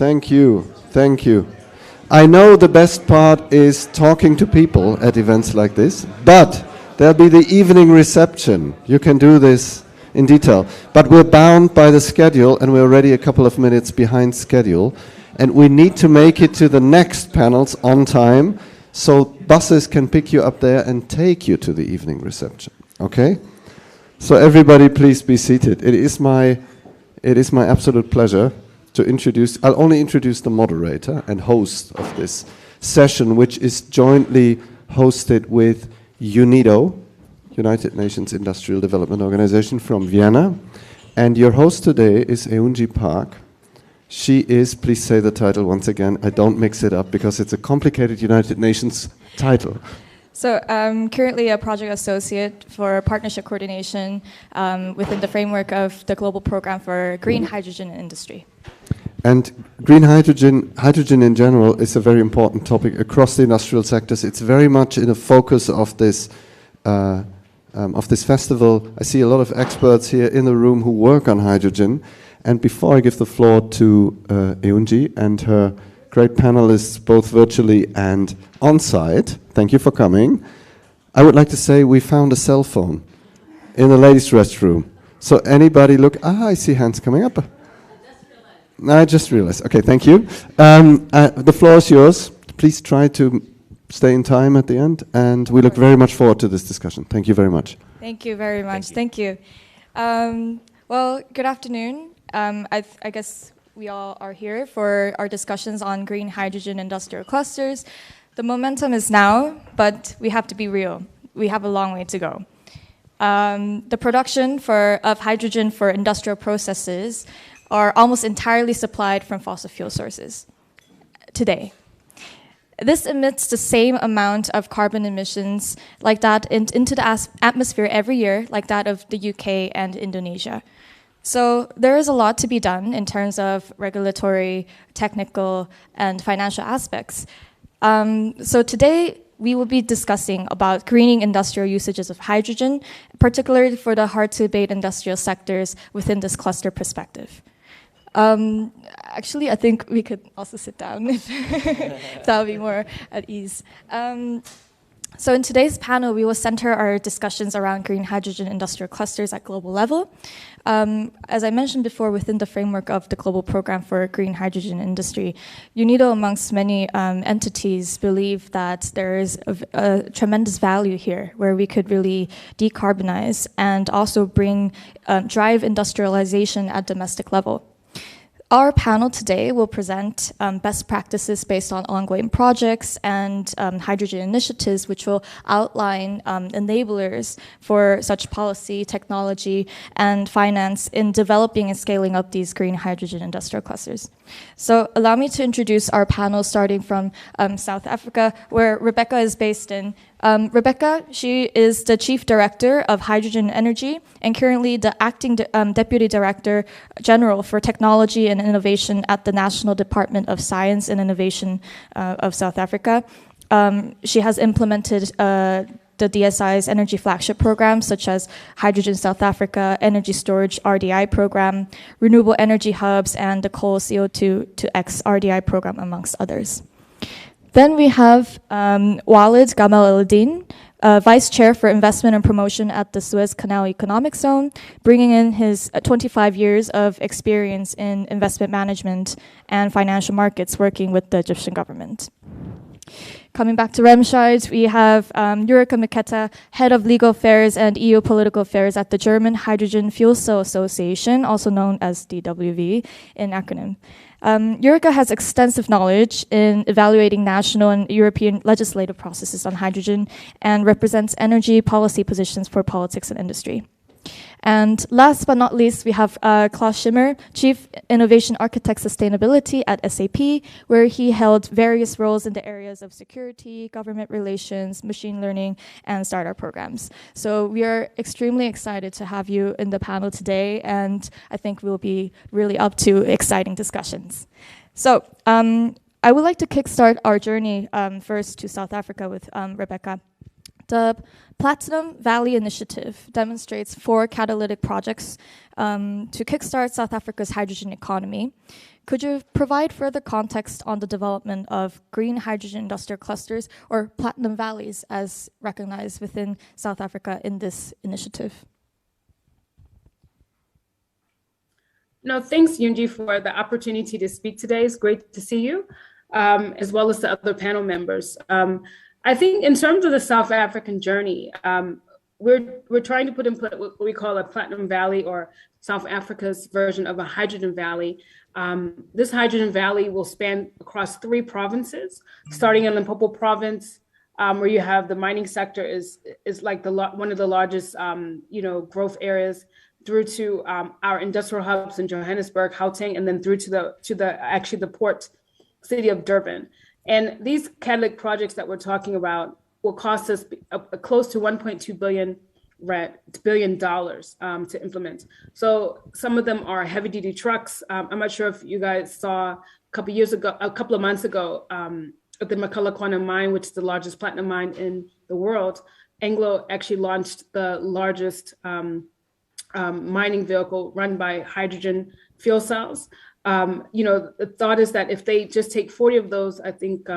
Thank you. Thank you. I know the best part is talking to people at events like this, but there'll be the evening reception. You can do this in detail. But we're bound by the schedule, and we're already a couple of minutes behind schedule. And we need to make it to the next panels on time, so buses can pick you up there and take you to the evening reception. Okay? So everybody please be seated. It is my absolute pleasure to introduce, I'll only introduce the moderator and host of this session, which is jointly hosted with UNIDO, United Nations Industrial Development Organization from Vienna. And your host today is Eunji Park. She is, please say the title once again, I don't mix it up because it's a complicated United Nations title. So I'm currently a project associate for partnership coordination within the framework of the global program for green hydrogen industry. And green hydrogen in general is a very important topic across the industrial sectors. It's very much in the focus of this festival. I see a lot of experts here in the room who work on hydrogen. And before I give the floor to Eunji and her great panelists, both virtually and on-site, thank you for coming, I would like to say we found a cell phone in the ladies' restroom. So anybody look, I see hands coming up. I just realized. Okay, thank you. The floor is yours. Please try to stay in time at the end, and we look very much forward to this discussion. Thank you very much. Thank you very much. Thank you. Well, good afternoon. I guess we all are here for our discussions on green hydrogen industrial clusters. The momentum is now, but we have to be real. We have a long way to go. The production of hydrogen for industrial processes are almost entirely supplied from fossil fuel sources today. This emits the same amount of carbon emissions like that into the atmosphere every year, like that of the UK and Indonesia. So there is a lot to be done in terms of regulatory, technical, and financial aspects. So today, we will be discussing about greening industrial usages of hydrogen, particularly for the hard-to-abate industrial sectors within this cluster perspective. Actually, I think we could also sit down if that would be more at ease. So in today's panel, we will center our discussions around green hydrogen industrial clusters at global level. As I mentioned before, within the framework of the global program for green hydrogen industry, UNIDO, amongst many entities, believe that there is a tremendous value here where we could really decarbonize and also drive industrialization at domestic level. Our panel today will present best practices based on ongoing projects and hydrogen initiatives, which will outline enablers for such policy, technology, and finance in developing and scaling up these green hydrogen industrial clusters. So allow me to introduce our panel starting from South Africa, where Rebecca is based in. Rebecca, she is the Chief Director of Hydrogen Energy and currently the Acting Deputy Director General for Technology and Innovation at the National Department of Science and Innovation of South Africa. She has implemented the DSI's energy flagship programs such as Hydrogen South Africa, Energy Storage RDI program, Renewable Energy Hubs, and the Coal CO2 to X RDI program, amongst others. Then we have Waleid Gamaledien, Vice Chair for Investment and Promotion at the Suez Canal Economic Zone, bringing in his 25 years of experience in investment management and financial markets working with the Egyptian government. Coming back to Remscheid, we have Jurica Miketa, Head of Legal Affairs and EU Political Affairs at the German Hydrogen Fuel Cell Association, also known as DWV in acronym. Jurica has extensive knowledge in evaluating national and European legislative processes on hydrogen and represents energy policy positions for politics and industry. And last but not least, we have Klaus Schimmer, Chief Innovation Architect Sustainability at SAP, where he held various roles in the areas of security, government relations, machine learning, and startup programs. So we are extremely excited to have you in the panel today, and I think we'll be really up to exciting discussions. So I would like to kickstart our journey first to South Africa with Rebecca. The Platinum Valley Initiative demonstrates 4 catalytic projects to kickstart South Africa's hydrogen economy. Could you provide further context on the development of green hydrogen industrial clusters, or platinum valleys as recognized within South Africa in this initiative? No, thanks, Eunji, for the opportunity to speak today. It's great to see you, as well as the other panel members. I think in terms of the South African journey, we're trying to put in place what we call a Platinum Valley, or South Africa's version of a hydrogen valley. This hydrogen valley will span across 3 provinces, starting in Limpopo province, where you have the mining sector is like one of the largest growth areas, through to our industrial hubs in Johannesburg, Gauteng, and then through to the port city of Durban. And these catalytic projects that we're talking about will cost us close to $1.2 billion to implement. So some of them are heavy duty trucks. I'm not sure if you guys saw a couple of months ago, at the Makalakwana mine, which is the largest platinum mine in the world, Anglo actually launched the largest mining vehicle run by hydrogen fuel cells. The thought is that if they just take 40 of those, I think,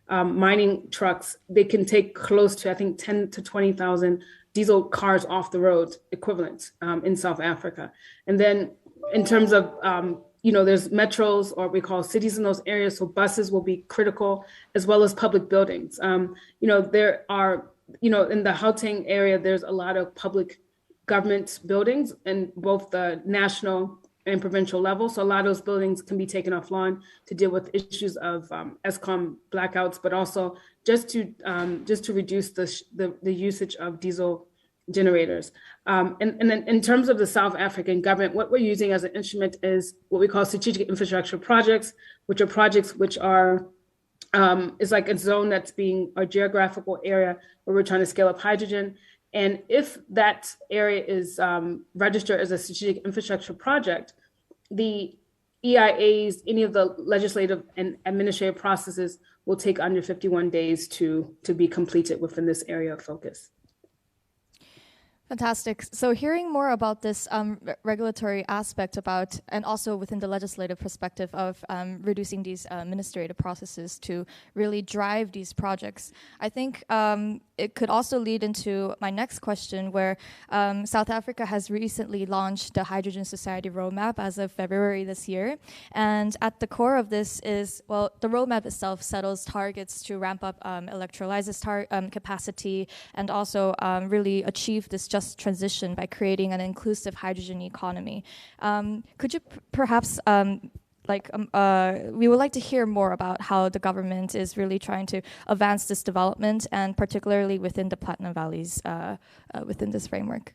mining trucks, they can take close to, I think, 10 to 20,000 diesel cars off the road equivalent in South Africa. And then in terms of, there's metros, or we call cities in those areas, so buses will be critical, as well as public buildings. There are, in the Gauteng area, there's a lot of public government buildings in both the national and provincial level. So a lot of those buildings can be taken offline to deal with issues of Eskom blackouts, but also just to reduce the usage of diesel generators. And then in terms of the South African government, what we're using as an instrument is what we call strategic infrastructure projects, which are projects which are is like a zone that's being a geographical area where we're trying to scale up hydrogen. And if that area is registered as a strategic infrastructure project, the EIAs, any of the legislative and administrative processes will take under 51 days to be completed within this area of focus. Fantastic. So hearing more about this regulatory aspect about, and also within the legislative perspective of reducing these administrative processes to really drive these projects, I think it could also lead into my next question, where South Africa has recently launched the Hydrogen Society Roadmap as of February this year. And at the core of this is, well, the roadmap itself settles targets to ramp up electrolysis capacity, and also really achieve this just transition by creating an inclusive hydrogen economy. Could you perhaps we would like to hear more about how the government is really trying to advance this development, and particularly within the Platinum Valleys within this framework?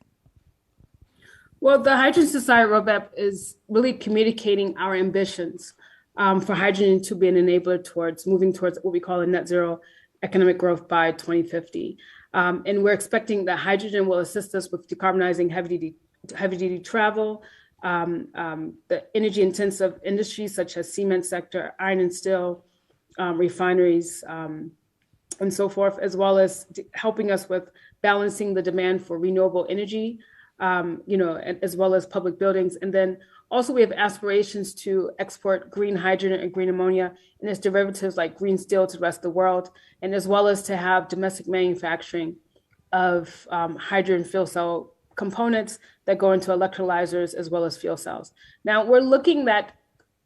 Well, the Hydrogen Society Roadmap is really communicating our ambitions for hydrogen to be an enabler towards moving towards what we call a net zero economic growth by 2050. And we're expecting that hydrogen will assist us with decarbonizing heavy duty travel, the energy intensive industries such as cement sector, iron and steel, refineries, and so forth, as well as helping us with balancing the demand for renewable energy, as well as public buildings. And then also we have aspirations to export green hydrogen and green ammonia and its derivatives like green steel to the rest of the world, and as well as to have domestic manufacturing of hydrogen fuel cell components that go into electrolyzers as well as fuel cells. Now we're looking that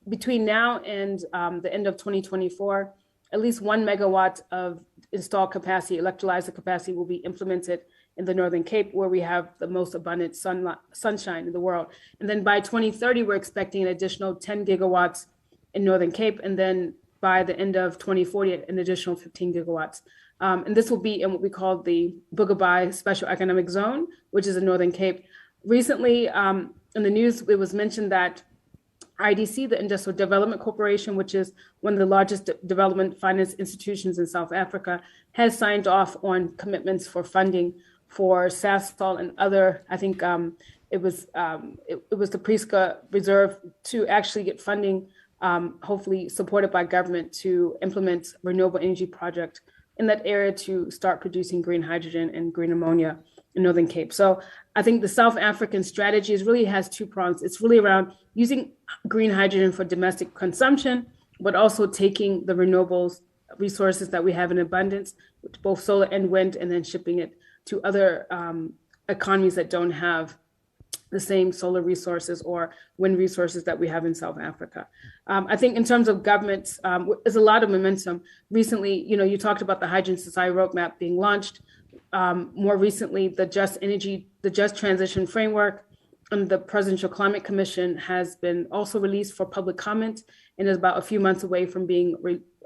between now and the end of 2024, at least 1 megawatt of installed capacity, electrolyzer capacity, will be implemented in the Northern Cape, where we have the most abundant sunshine in the world. And then by 2030, we're expecting an additional 10 gigawatts in Northern Cape. And then by the end of 2040, an additional 15 gigawatts. And this will be in what we call the Boegoebaai Special Economic Zone, which is in Northern Cape. Recently, in the news, it was mentioned that IDC, the Industrial Development Corporation, which is one of the largest development finance institutions in South Africa, has signed off on commitments for funding for Sasol and other, I think it was the Priska Reserve, to actually get funding, hopefully supported by government, to implement renewable energy project in that area to start producing green hydrogen and green ammonia in Northern Cape. So I think the South African strategy really has two prongs. It's really around using green hydrogen for domestic consumption, but also taking the renewables resources that we have in abundance, both solar and wind, and then shipping it to other economies that don't have the same solar resources or wind resources that we have in South Africa. I think in terms of governments, there's a lot of momentum. Recently, you talked about the Hydrogen Society Roadmap being launched. More recently, the Just Transition Framework and the Presidential Climate Commission has been also released for public comment and is about a few months away from being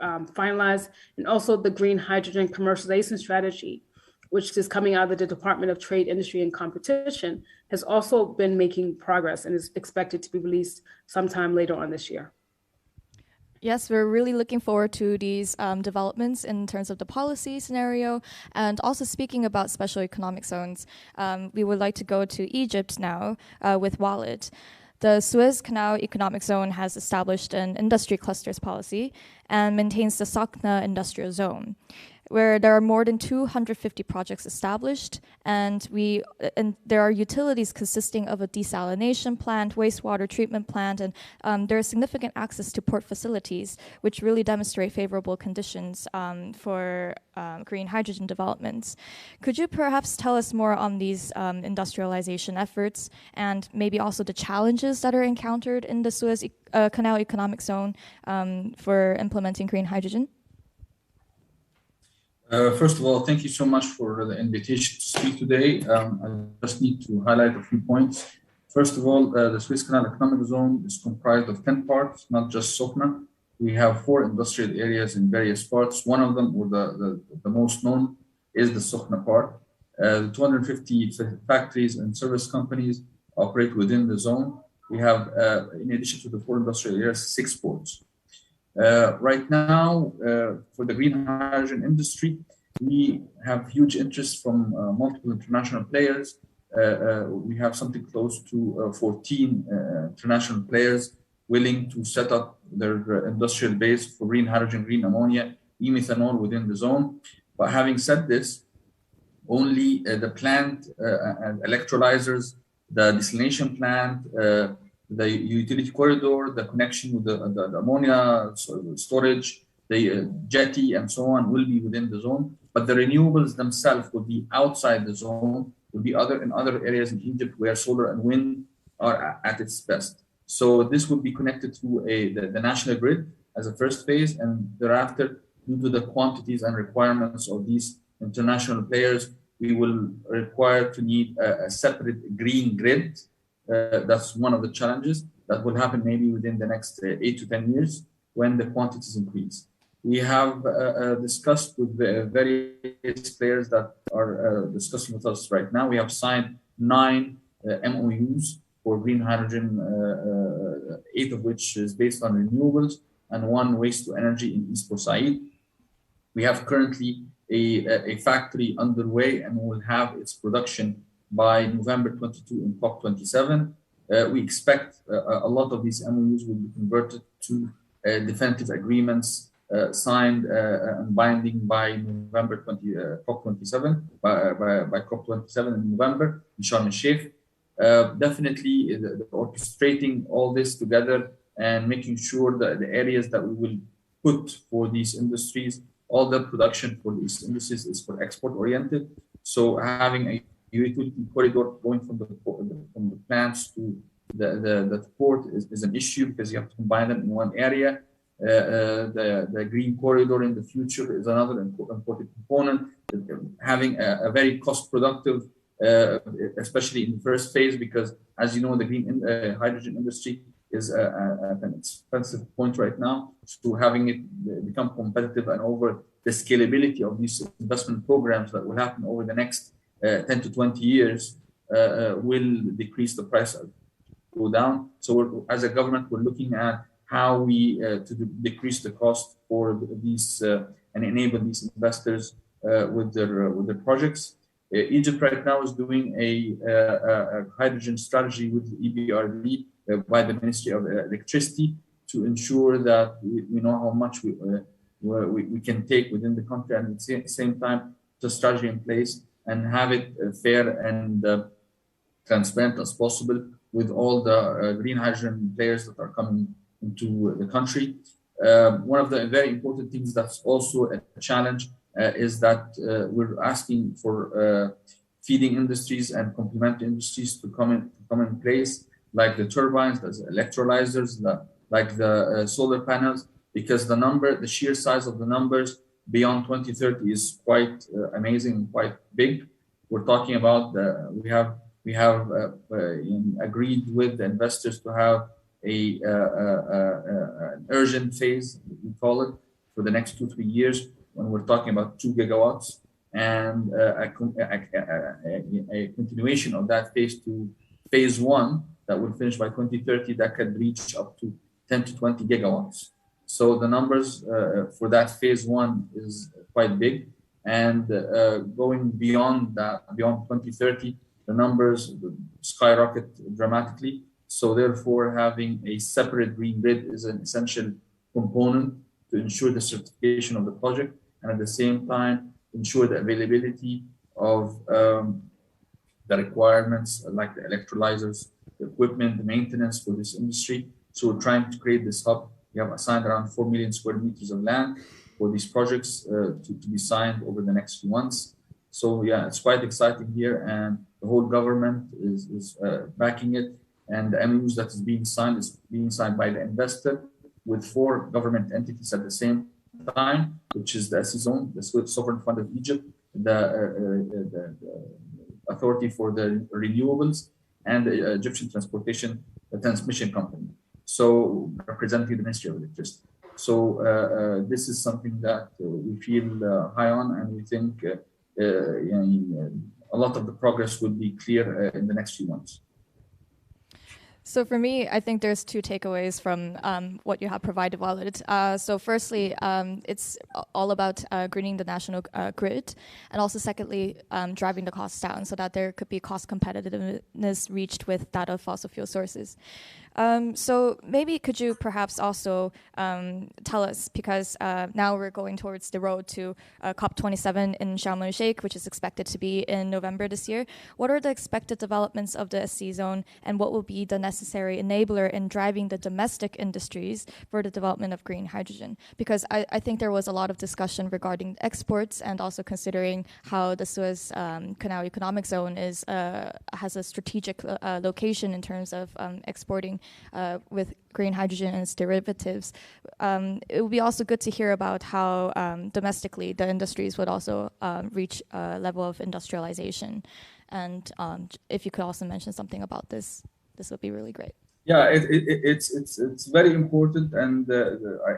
finalized. And also the Green Hydrogen Commercialization Strategy, which is coming out of the Department of Trade, Industry, and Competition, has also been making progress and is expected to be released sometime later on this year. Yes, we're really looking forward to these developments in terms of the policy scenario. And also speaking about special economic zones, we would like to go to Egypt now with Waleid. The Suez Canal Economic Zone has established an industry clusters policy and maintains the Sakna Industrial Zone, where there are more than 250 projects established, and there are utilities consisting of a desalination plant, wastewater treatment plant, and there is significant access to port facilities, which really demonstrate favorable conditions for green hydrogen developments. Could you perhaps tell us more on these industrialization efforts and maybe also the challenges that are encountered in the Suez Canal Economic Zone for implementing green hydrogen? First of all, thank you so much for the invitation to speak today. I just need to highlight a few points. First of all, the Suez Canal Economic Zone is comprised of 10 parts, not just Sokna. We have 4 industrial areas in various parts. One of them, or the most known, is the Sokna part. 250 factories and service companies operate within the zone. We have, in addition to the 4 industrial areas, 6 ports. Right now, for the green hydrogen industry, we have huge interest from multiple international players. We have something close to 14 international players willing to set up their industrial base for green hydrogen, green ammonia, e-methanol within the zone. But having said this, only the plant and electrolyzers, the desalination plant, the utility corridor, the connection with the ammonia storage, the jetty, and so on will be within the zone. But the renewables themselves will be outside the zone, will be in other areas in Egypt where solar and wind are at its best. So this would be connected to the national grid as a first phase, and thereafter, due to the quantities and requirements of these international players, we will require to need a separate green grid. That's one of the challenges that will happen maybe within the next 8 to 10 years when the quantities increase. We have discussed with the various players that are discussing with us right now. We have signed 9 MOUs for green hydrogen, 8 of which is based on renewables and 1 waste to energy in East Bosaid. We have currently a factory underway and will have its production by November 22 in COP27. We expect a lot of these MOUs will be converted to definitive agreements signed and binding by November COP27, by COP27 in November in Sharm el-Sheikh. Definitely orchestrating all this together and making sure that the areas that we will put for these industries, all the production for these industries is for export oriented. So having a utility corridor going from the plants to the port is an issue because you have to combine them in one area. The green corridor in the future is another important component. Having a very cost productive, especially in the first phase, because as you know, the green hydrogen industry is at an expensive point right now. So having it become competitive and over the scalability of these investment programs that will happen over the next 10 to 20 years will decrease the price, go down. So as a government, we're looking at how we to decrease the cost for these and enable these investors with their projects. Egypt right now is doing a hydrogen strategy with EBRD by the Ministry of Electricity to ensure that we know how much we can take within the country, and at the same time, the strategy in place and have it fair and transparent as possible with all the green hydrogen players that are coming into the country. One of the very important things that's also a challenge is that we're asking for feeding industries and complementary industries to come in place, like the turbines, the electrolyzers, like the solar panels, because the sheer size of the numbers beyond 2030 is quite amazing, quite big. We're talking about we have agreed with the investors to have an urgent phase, we call it, for the next 2-3 years, when we're talking about 2 gigawatts, and a continuation of that phase to phase 1 that will finish by 2030, that could reach up to 10 to 20 gigawatts. So the numbers for that phase 1 is quite big, and going beyond that, beyond 2030, the numbers skyrocket dramatically. So therefore, having a separate green grid is an essential component to ensure the certification of the project, and at the same time ensure the availability of the requirements like the electrolyzers, the equipment, the maintenance for this industry. So we're trying to create this hub. We have assigned around 4 million square meters of land for these projects to be signed over the next few months. So yeah, it's quite exciting here, and the whole government is backing it. And the MOUs that is being signed by the investor with 4 government entities at the same time, which is the SEZON, the Suez Sovereign Fund of Egypt, the Authority for the Renewables, and the Egyptian Transmission Company. So representing the Ministry of Electricity. So this is something that we feel high on, and we think a lot of the progress will be clear in the next few months. So for me, I think there's 2 takeaways from what you have provided, Waleid. So firstly, it's all about greening the national grid, and also secondly, driving the costs down so that there could be cost competitiveness reached with that of fossil fuel sources. So maybe could you perhaps also tell us, because now we're going towards the road to COP27 in Sharm el-Sheikh, which is expected to be in November this year. What are the expected developments of the SC zone, and what will be the necessary enabler in driving the domestic industries for the development of green hydrogen? Because I think there was a lot of discussion regarding exports, and also considering how the Suez Canal Economic Zone has a strategic location in terms of exporting with green hydrogen and its derivatives. It would be also good to hear about how domestically the industries would also reach a level of industrialization. And if you could also mention something about this, this would be really great. Yeah, it's very important, and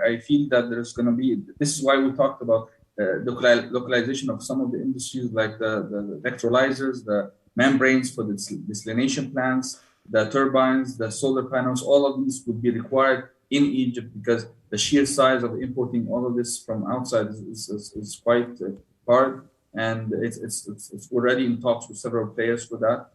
I feel that there's going to be, this is why we talked about localization of some of the industries, like the electrolyzers, the membranes for the desalination plants, the turbines, the solar panels. All of these would be required in Egypt, because the sheer size of importing all of this from outside is quite hard, and it's already in talks with several players for that.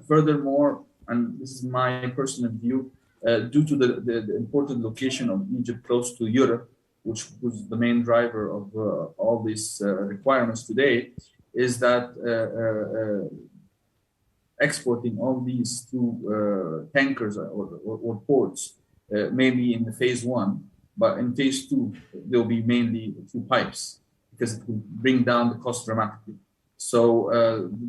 Furthermore, and this is my personal view, due to the important location of Egypt close to Europe, which was the main driver of all these requirements today, is that exporting all these through tankers or ports, maybe in the phase 1, but in phase 2, they'll be mainly through pipes, because it will bring down the cost dramatically. So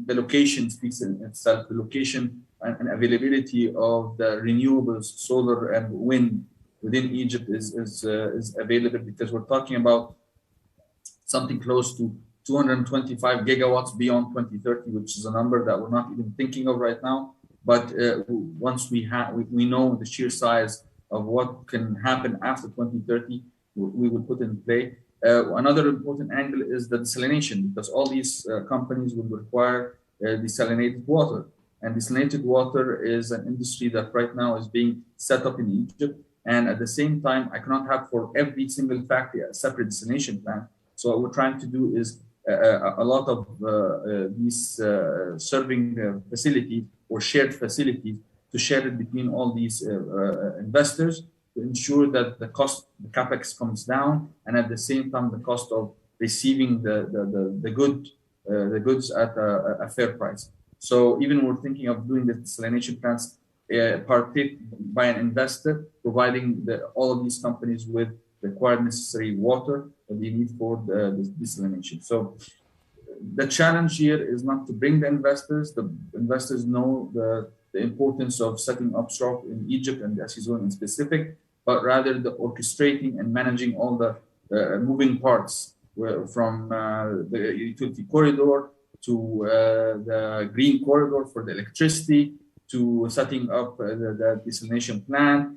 the location speaks in itself. The location and availability of the renewables, solar and wind within Egypt is available, because we're talking about something close to 225 gigawatts beyond 2030, which is a number that we're not even thinking of right now. But once we know the sheer size of what can happen after 2030, we will put in play. Another important angle is the desalination, because all these companies will require desalinated water. And desalinated water is an industry that right now is being set up in Egypt. And at the same time, I cannot have for every single factory a separate desalination plant. So what we're trying to do is a lot of these serving facilities or shared facilities, to share it between all these investors, to ensure that the capex comes down, and at the same time the cost of receiving the goods at a fair price. So even we're thinking of doing the desalination plants partake by an investor, providing all of these companies with the required necessary water that they need for the desalination. So the challenge here is not to bring the investors. The investors know the importance of setting up shop in Egypt and the SE zone in specific, but rather the orchestrating and managing all the moving parts from the utility corridor to the green corridor for the electricity, to setting up the desalination plant,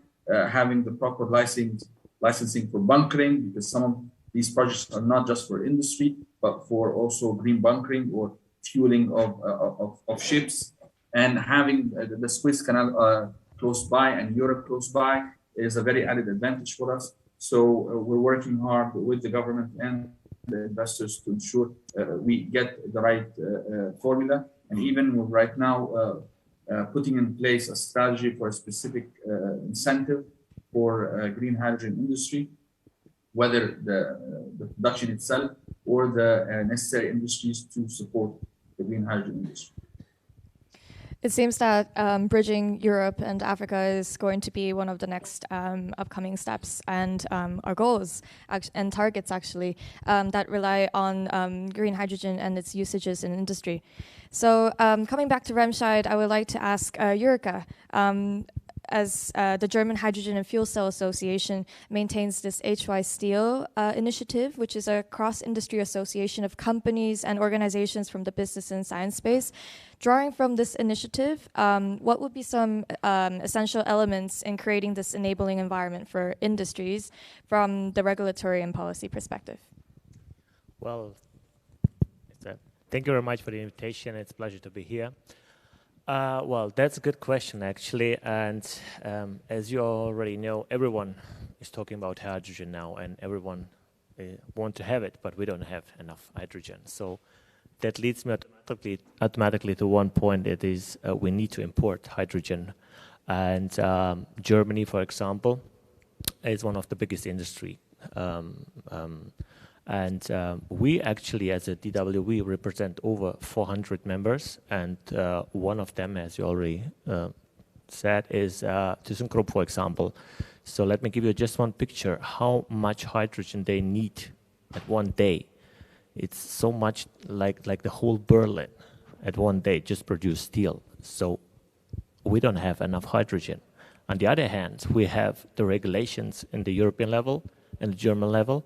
having the proper licensing for bunkering, because some of these projects are not just for industry, but for also green bunkering or fueling of ships. And having the Suez Canal close by and Europe close by is a very added advantage for us. So we're working hard with the government and the investors to ensure we get the right formula. And even right now, putting in place a strategy for a specific incentive for green hydrogen industry, whether the production itself or the necessary industries to support the green hydrogen industry. It seems that bridging Europe and Africa is going to be one of the next upcoming steps and our goals and targets, actually, that rely on green hydrogen and its usages in industry. So coming back to Remscheid, I would like to ask Jurica, as the German Hydrogen and Fuel Cell Association maintains this HY Steel initiative, which is a cross-industry association of companies and organizations from the business and science space. Drawing from this initiative, what would be some essential elements in creating this enabling environment for industries from the regulatory and policy perspective? Well, thank you very much for the invitation. It's a pleasure to be here. Well, that's a good question, actually. And as you already know, everyone is talking about hydrogen now, and everyone wants to have it, but we don't have enough hydrogen. So that leads me automatically to one point. It is we need to import hydrogen. And Germany, for example, is one of the biggest industry. And we actually, as a DWE, represent over 400 members. And one of them, as you already said, is ThyssenKrupp, for example. So let me give you just one picture, how much hydrogen they need at one day. It's so much like the whole Berlin at one day just produce steel. So we don't have enough hydrogen. On the other hand, we have the regulations in the European level and the German level.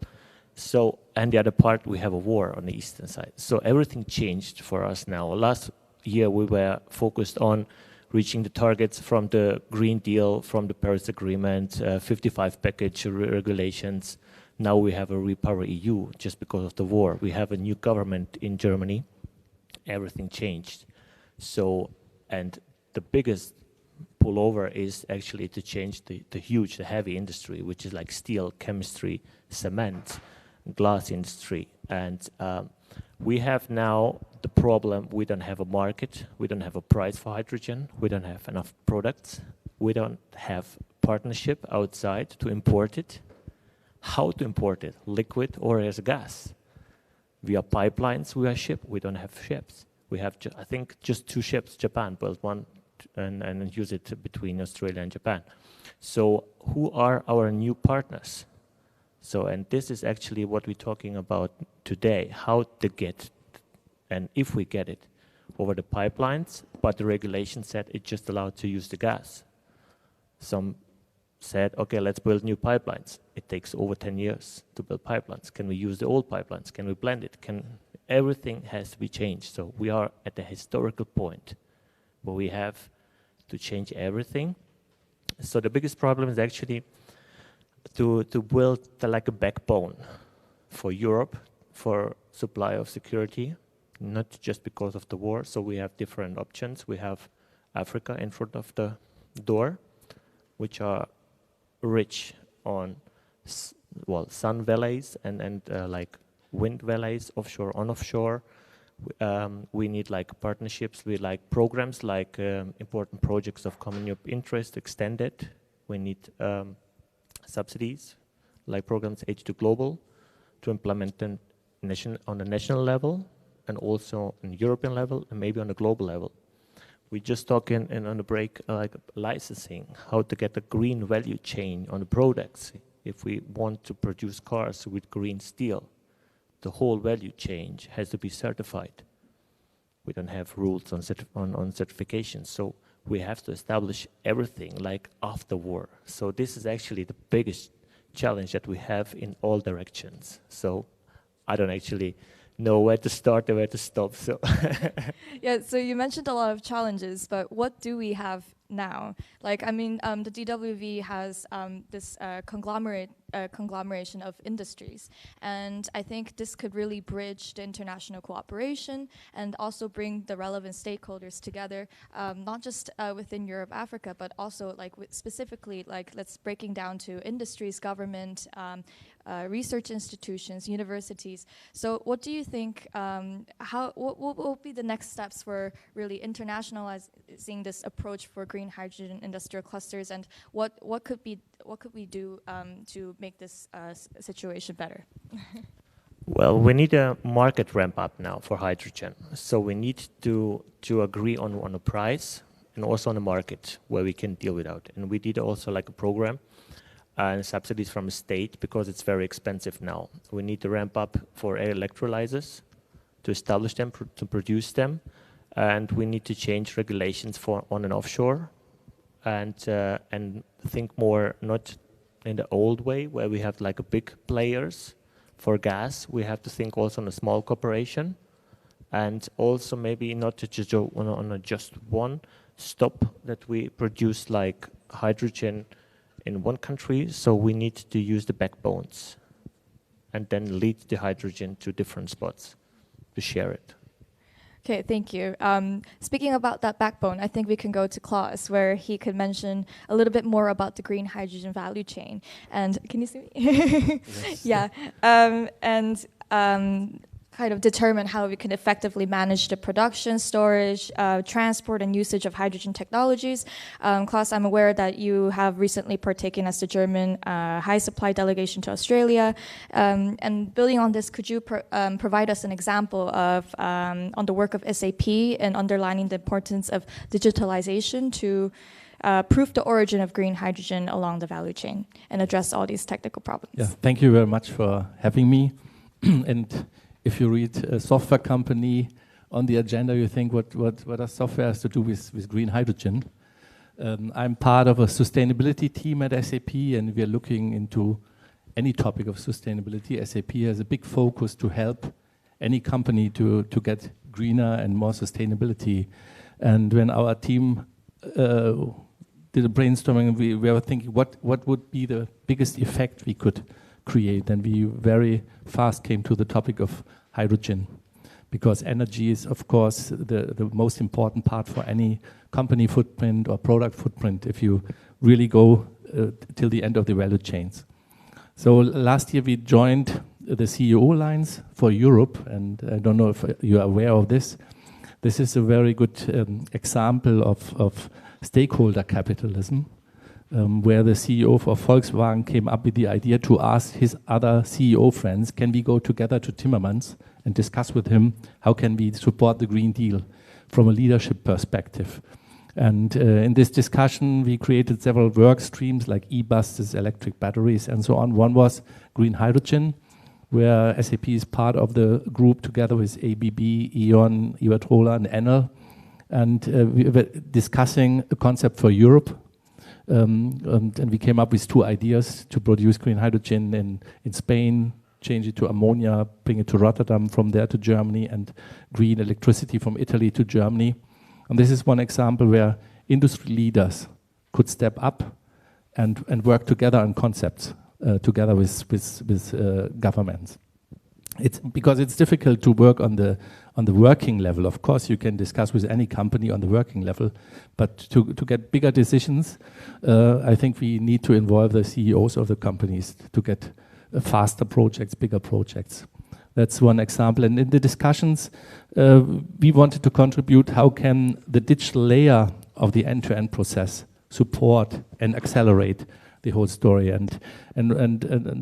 So, and the other part, we have a war on the eastern side. So everything changed for us now. Last year, we were focused on reaching the targets from the Green Deal, from the Paris Agreement, 55 package regulations. Now we have a Repower EU just because of the war. We have a new government in Germany. Everything changed. So, and the biggest pullover is actually to change the heavy industry, which is like steel, chemistry, cement, glass industry. And we have now the problem, we don't have a market, we don't have a price for hydrogen, we don't have enough products, we don't have partnership outside to import it. How to import it, liquid or as a gas? Via pipelines, we are ship, we don't have ships. We have, I think, just 2 ships, Japan built one and use it between Australia and Japan. So who are our new partners? So, and this is actually what we're talking about today, how to get, and if we get it, over the pipelines, but the regulation said it's just allowed to use the gas. Some said, okay, let's build new pipelines. It takes over 10 years to build pipelines. Can we use the old pipelines? Can we blend it? Everything has to be changed. So we are at a historical point where we have to change everything. So the biggest problem is actually to build like a backbone for Europe, for supply of security, not just because of the war. So we have different options. We have Africa in front of the door, which are rich on, well, sun valleys and like wind valleys, offshore, on offshore. We need like partnerships with like programs like important projects of common Europe interest extended. We need subsidies, like programs H2 Global, to implement them on a national level and also on European level and maybe on a global level. We just talking on the break like licensing, how to get a green value chain on the products. If we want to produce cars with green steel, the whole value chain has to be certified. We don't have rules on certification, so we have to establish everything like after war. So this is actually the biggest challenge that we have in all directions. So I don't actually know where to start and where to stop. So yeah, so you mentioned a lot of challenges, but what do we have now? Like, I mean, the DWV has this conglomeration of industries, and I think this could really bridge the international cooperation and also bring the relevant stakeholders together, not just within Europe, Africa, but also like specifically, like let's breaking down to industries, government, research institutions, universities. So what do you think, what will be the next steps for really internationalizing this approach for green hydrogen industrial clusters, and what could we do to make this situation better? Well, we need a market ramp up now for hydrogen. So we need to agree on a price and also on a market where we can deal without. And we did also like a program and subsidies from the state because it's very expensive now. We need to ramp up for electrolyzers to establish them, to produce them. And we need to change regulations for on and offshore and think more not in the old way where we have like a big players for gas. We have to think also on a small corporation and also maybe not to just on just one stop that we produce like hydrogen in one country. So we need to use the backbones and then lead the hydrogen to different spots to share it. Okay, thank you. Speaking about that backbone, I think we can go to Klaus, where he could mention a little bit more about the green hydrogen value chain. And can you see me? Yes. Yeah. Kind of determine how we can effectively manage the production, storage, transport, and usage of hydrogen technologies. Klaus, I'm aware that you have recently partaken as the German high supply delegation to Australia. And building on this, could you provide us an example of on the work of SAP and underlining the importance of digitalization to prove the origin of green hydrogen along the value chain and address all these technical problems? Yeah, thank you very much for having me. And if you read a software company on the agenda, you think, what does software has to do with green hydrogen? I'm part of a sustainability team at SAP, and we are looking into any topic of sustainability. SAP has a big focus to help any company to get greener and more sustainability. And when our team did a brainstorming, we were thinking what would be the biggest effect we could create, and we very fast came to the topic of hydrogen, because energy is of course the most important part for any company footprint or product footprint if you really go till the end of the value chains. So last year we joined the CEO Alliance for Europe, and I don't know if you are aware of this. This is a very good example of stakeholder capitalism, where the CEO of Volkswagen came up with the idea to ask his other CEO friends, can we go together to Timmermans and discuss with him how can we support the Green Deal from a leadership perspective. And in this discussion, we created several work streams like e-buses, electric batteries, and so on. One was green hydrogen, where SAP is part of the group together with ABB, E.ON, Iberdrola, and Enel. And we were discussing a concept for Europe. And we came up with two ideas to produce green hydrogen in Spain, change it to ammonia, bring it to Rotterdam, from there to Germany, and green electricity from Italy to Germany. And this is one example where industry leaders could step up and work together on concepts together with governments. It's because it's difficult to work on the working level. Of course, you can discuss with any company on the working level, but to get bigger decisions, I think we need to involve the CEOs of the companies to get faster projects, bigger projects. That's one example. And in the discussions, we wanted to contribute how can the digital layer of the end-to-end process support and accelerate the whole story. And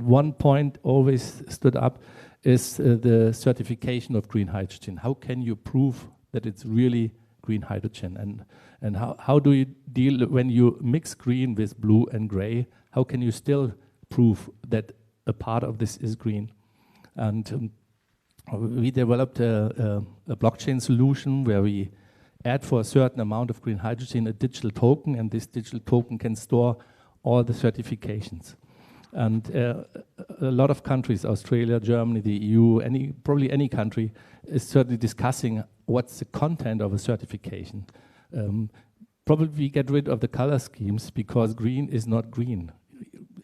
one point always stood up is the certification of green hydrogen. How can you prove that it's really green hydrogen? And how do you deal when you mix green with blue and gray? How can you still prove that a part of this is green? And we developed a blockchain solution where we add for a certain amount of green hydrogen a digital token, and this digital token can store all the certifications. And a lot of countries, Australia, Germany, the EU, probably any country, is certainly discussing what's the content of a certification. Probably we get rid of the color schemes because green is not green.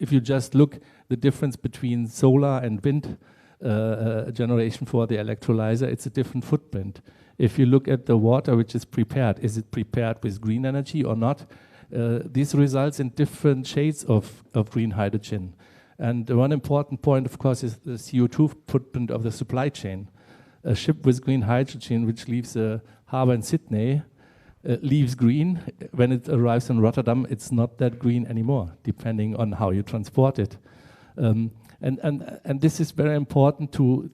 If you just look the difference between solar and wind generation for the electrolyzer, it's a different footprint. If you look at the water which is prepared, is it prepared with green energy or not? This results in different shades of green hydrogen. And one important point, of course, is the CO2 footprint of the supply chain. A ship with green hydrogen, which leaves a harbor in Sydney, leaves green. When it arrives in Rotterdam, it's not that green anymore, depending on how you transport it. And this is very important to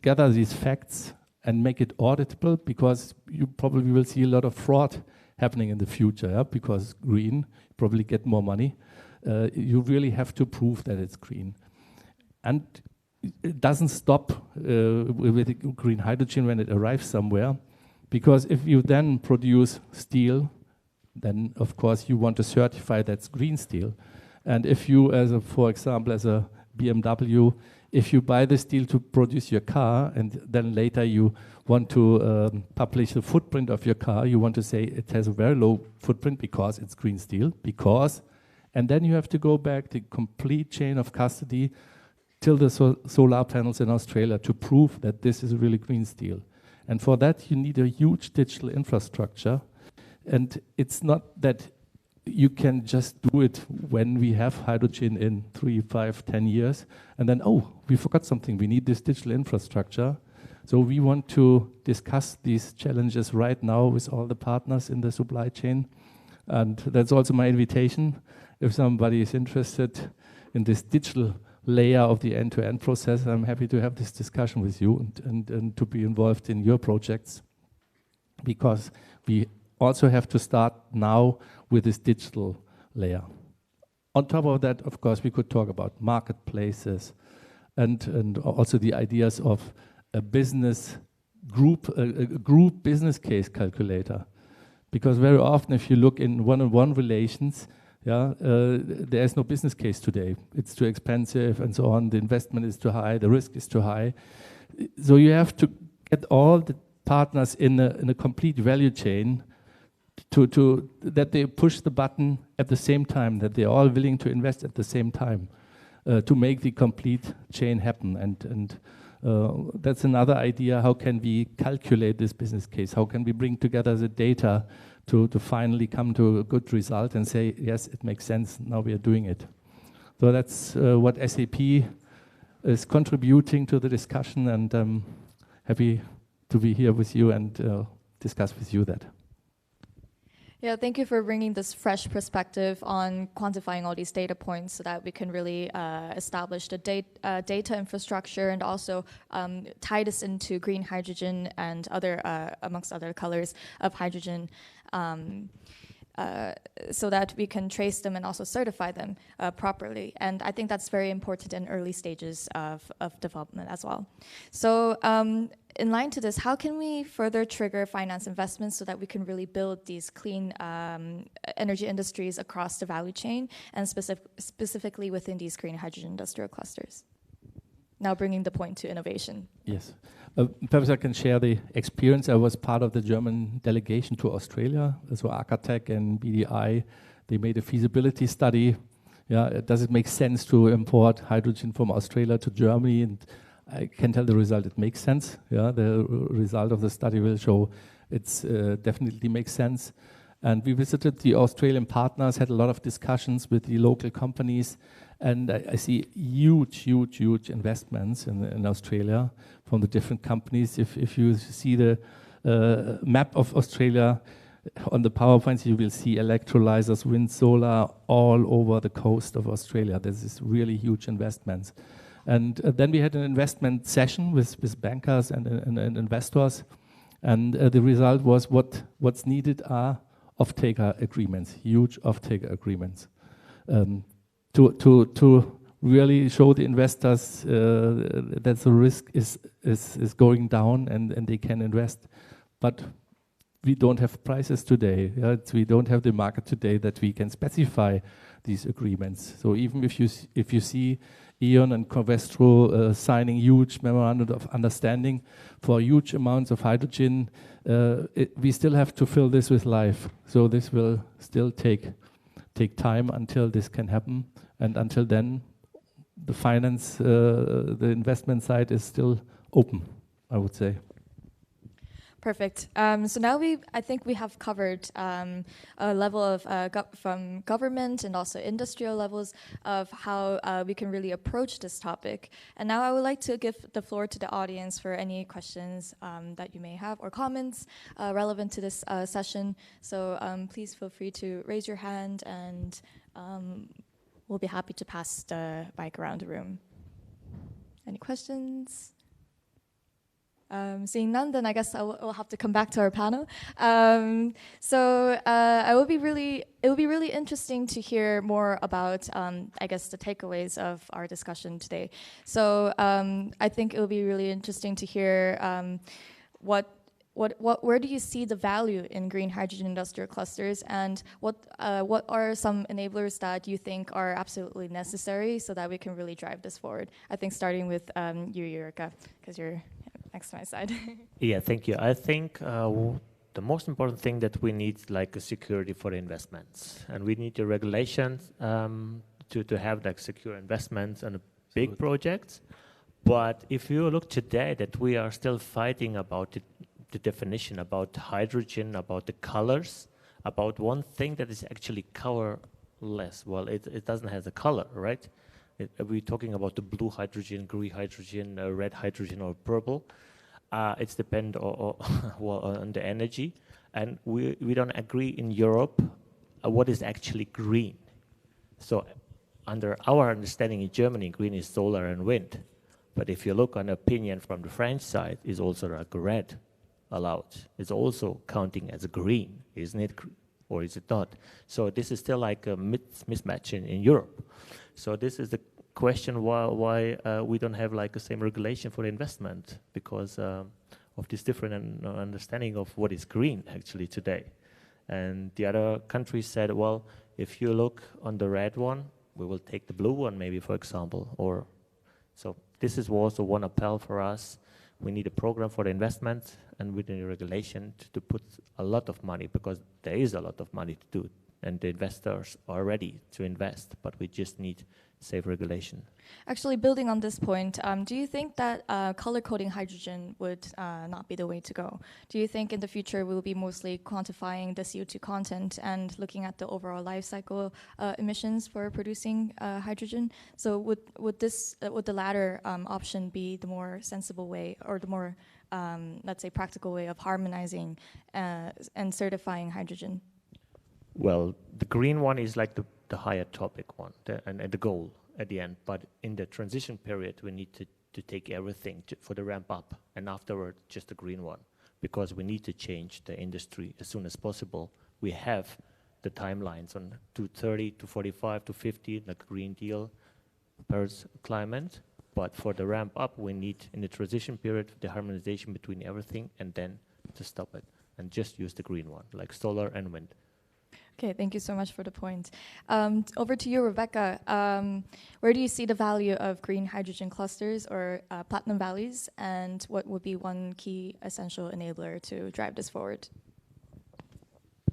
gather these facts and make it auditable, because you probably will see a lot of fraud happening in the future, yeah? Because green, you probably get more money. You really have to prove that it's green. And it doesn't stop with green hydrogen when it arrives somewhere, because if you then produce steel, then of course you want to certify that's green steel. And if you, for example, as a BMW, if you buy the steel to produce your car and then later you want to publish the footprint of your car, you want to say it has a very low footprint because it's green steel, and then you have to go back the complete chain of custody till the solar panels in Australia to prove that this is really green steel. And for that you need a huge digital infrastructure. And it's not that you can just do it when we have hydrogen in 3, 5, 10 years, and then, oh, we forgot something, we need this digital infrastructure. So we want to discuss these challenges right now with all the partners in the supply chain. And that's also my invitation. If somebody is interested in this digital layer of the end-to-end process, I'm happy to have this discussion with you and to be involved in your projects, because we also have to start now with this digital layer. On top of that, of course, we could talk about marketplaces and also the ideas of a business group, a group business case calculator. Because very often if you look in one-on-one relations, there is no business case today. It's too expensive and so on. The investment is too high. The risk is too high. So you have to get all the partners in a complete value chain to that they push the button at the same time, that they're all willing to invest at the same time to make the complete chain happen. And that's another idea. How can we calculate this business case? How can we bring together the data to finally come to a good result and say, yes, it makes sense, now we are doing it. So that's what SAP is contributing to the discussion, and I'm happy to be here with you and discuss with you that. Yeah, thank you for bringing this fresh perspective on quantifying all these data points so that we can really establish the data infrastructure and also tie this into green hydrogen and amongst other colors of hydrogen, so that we can trace them and also certify them properly. And I think that's very important in early stages of development as well. So in line to this, how can we further trigger finance investments so that we can really build these clean energy industries across the value chain and specifically within these green hydrogen industrial clusters? Now bringing the point to innovation. Yes. Perhaps I can share the experience. I was part of the German delegation to Australia. So Acatec and BDI, they made a feasibility study. Yeah, does it make sense to import hydrogen from Australia to Germany? And I can tell the result, it makes sense. Yeah, the result of the study will show it's definitely makes sense. And we visited the Australian partners, had a lot of discussions with the local companies, and I see huge investments in Australia from the different companies. If you see the map of Australia, On the PowerPoints, you will see electrolyzers, wind, solar, all over the coast of Australia. This is really huge investments. And then we had an investment session with bankers and investors. And the result was what's needed are off-taker agreements, huge off-taker agreements. To really show the investors that the risk is going down and they can invest. But we don't have prices today. We don't have the market today that we can specify these agreements. So even if you see E.ON and Covestro signing huge memorandum of understanding for huge amounts of hydrogen, we still have to fill this with life. So this will still take time until this can happen, and until then, the finance, the investment side is still open, I would say. Perfect. So now I think we have covered a level of from government and also industrial levels of how we can really approach this topic. And now I would like to give the floor to the audience for any questions that you may have or comments relevant to this session. So please feel free to raise your hand, and we'll be happy to pass the mic around the room. Any questions? Seeing none, then I guess we'll have to come back to our panel. It will be really interesting to hear more about, I guess, the takeaways of our discussion today. So I think it will be really interesting to hear where do you see the value in green hydrogen industrial clusters, and what are some enablers that you think are absolutely necessary so that we can really drive this forward? I think starting with you, Jurica, because you're next to my side. Yeah, thank you. I think the most important thing that we need like a security for investments, and we need the regulations to have like secure investments and big projects. But if you look today, that we are still fighting about the definition, about hydrogen, about the colors, about one thing that is actually colorless. Well, it doesn't have a color, right? We're talking about the blue hydrogen, green hydrogen, red hydrogen, or purple. It's depend on the energy, and we don't agree in Europe what is actually green. So under our understanding in Germany, green is solar and wind. But if you look on opinion from the French side, is also like red allowed. It's also counting as green, isn't it? Or is it not? So this is still like a mismatch in Europe. So this is the question why we don't have like the same regulation for investment, because of this different understanding of what is green actually today. And the other countries said, well, if you look on the red one, we will take the blue one maybe, for example. Or so this is also one appeal for us. We need a program for the investment and within the regulation to put a lot of money, because there is a lot of money to do, and the investors are ready to invest, but we just need safe regulation. Actually, building on this point, do you think that color-coding hydrogen would not be the way to go? Do you think in the future we will be mostly quantifying the CO2 content and looking at the overall life cycle emissions for producing hydrogen? So would the latter option be the more sensible way, or the more, let's say, practical way of harmonizing and certifying hydrogen? Well, the green one is like the higher topic one, and the goal at the end. But in the transition period, we need to take everything for the ramp up, and afterward, just the green one, because we need to change the industry as soon as possible. We have the timelines on 2030 to 45 to 50, the Green Deal, Paris climate. But for the ramp up, we need in the transition period the harmonization between everything, and then to stop it and just use the green one, like solar and wind. Okay, thank you so much for the point. Over to you, Rebecca. Where do you see the value of green hydrogen clusters or platinum valleys, and what would be one key essential enabler to drive this forward?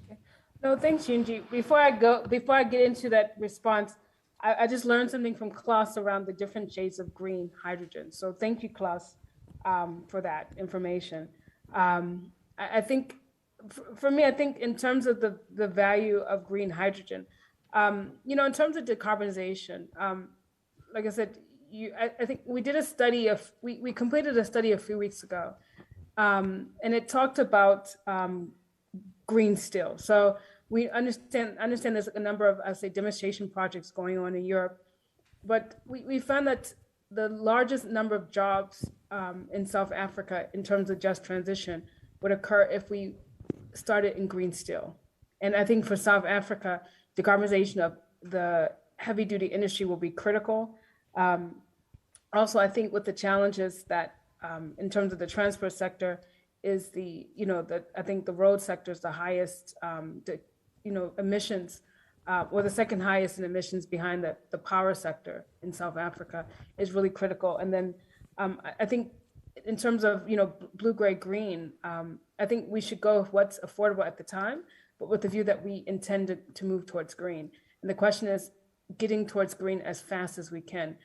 Okay. No, thanks, Eunji. Before I get into that response, I just learned something from Klaus around the different shades of green hydrogen. So thank you, Klaus, for that information. I think, for me, I think in terms of the value of green hydrogen, in terms of decarbonization, like I said, I think we did a study we completed a study a few weeks ago, and it talked about green steel. So we understand there's a number of, I say, demonstration projects going on in Europe, but we found that the largest number of jobs in South Africa in terms of just transition would occur if we started in green steel. And I think for South Africa, decarbonization of the heavy duty industry will be critical. Also, I think with the challenges that in terms of the transport sector is I think the road sector is the highest, emissions, or the second highest in emissions behind the power sector in South Africa is really critical. And then I think in terms of, blue, gray, green, I think we should go with what's affordable at the time, but with the view that we intend to move towards green. And the question is getting towards green as fast as we can.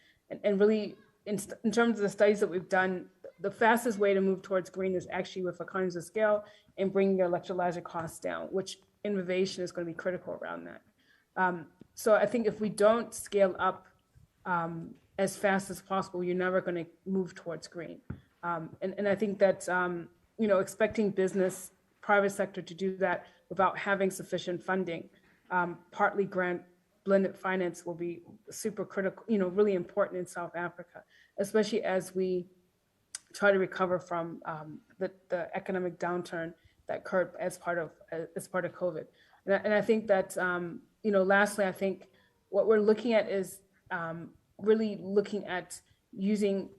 And really, in terms of the studies that we've done, the fastest way to move towards green is actually with economies of scale and bringing your electrolyzer costs down, which innovation is going to be critical around that. So I think if we don't scale up as fast as possible, you're never going to move towards green. And I think that, expecting business, private sector to do that without having sufficient funding, partly grant, blended finance will be super critical, really important in South Africa, especially as we try to recover from the economic downturn that occurred as part of COVID. And I think that, lastly, I think what we're looking at is really looking at using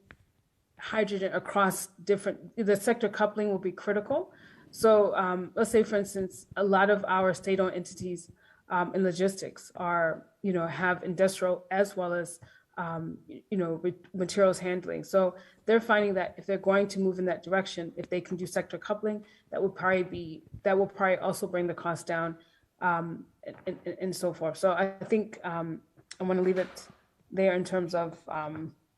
hydrogen across the sector coupling will be critical. So let's say, for instance, a lot of our state-owned entities in logistics have industrial as well as materials handling. So they're finding that if they're going to move in that direction, if they can do sector coupling, that will probably also bring the cost down, and so forth. So I think I want to leave it there in terms of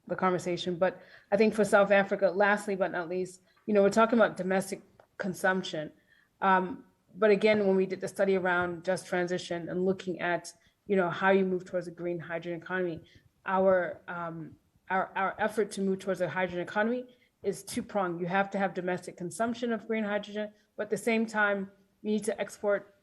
the conversation. But I think for South Africa, lastly but not least, we're talking about domestic consumption. But again, when we did the study around just transition and looking at how you move towards a green hydrogen economy, our effort to move towards a hydrogen economy is two-pronged. You have to have domestic consumption of green hydrogen, but at the same time, you need to export